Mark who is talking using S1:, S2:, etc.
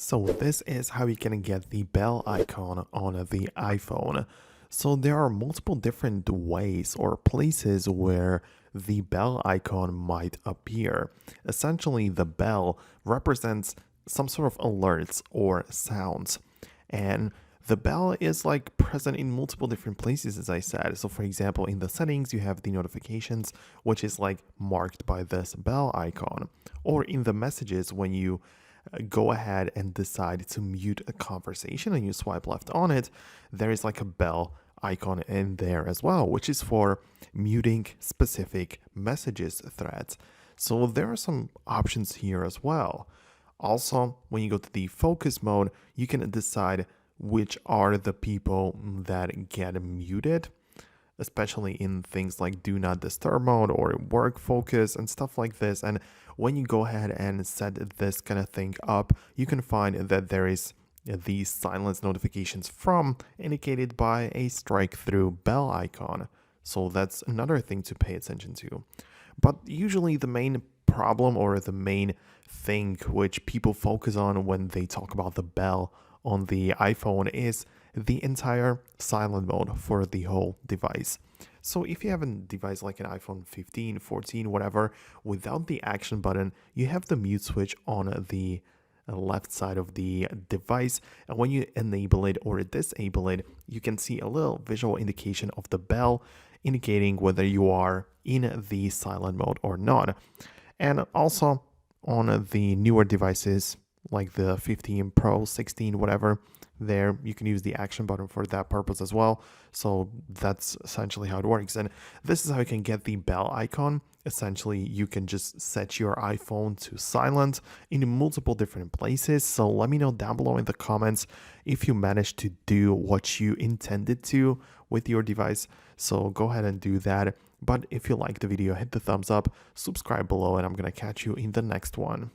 S1: So this is how you can get the bell icon on the iPhone. So there are multiple different ways or places where the bell icon might appear. Essentially, the bell represents some sort of alerts or sounds. And the bell is like present in multiple different places, as I said. So, for example, in the settings, you have the notifications, which is like marked by this bell icon. Or in the messages, when you go ahead and decide to mute a conversation and you swipe left on it, there is like a bell icon in there as well, which is for muting specific messages threads. So there are some options here as well. Also, when you go to the focus mode, you can decide which are the people that get muted, especially in things like do not disturb mode or work focus and stuff like this. And when you go ahead and set this kind of thing up, you can find that there is the silence notifications from indicated by a strike through bell icon. So that's another thing to pay attention to. But usually the main problem or the main thing which people focus on when they talk about the bell on the iPhone is the entire silent mode for the whole device. So if you have a device like an iPhone 15, 14, whatever, without the action button, you have the mute switch on the left side of the device, and when you enable it or disable it, you can see a little visual indication of the bell indicating whether you are in the silent mode or not. And also on the newer devices like the 15 Pro, 16, whatever, there you can use the action button for that purpose as well. So that's essentially how it works. And this is how you can get the bell icon. Essentially, you can just set your iPhone to silent in multiple different places. So let me know down below in the comments if you managed to do what you intended to with your device. So go ahead and do that. But if you liked the video, hit the thumbs up, subscribe below, and I'm going to catch you in the next one.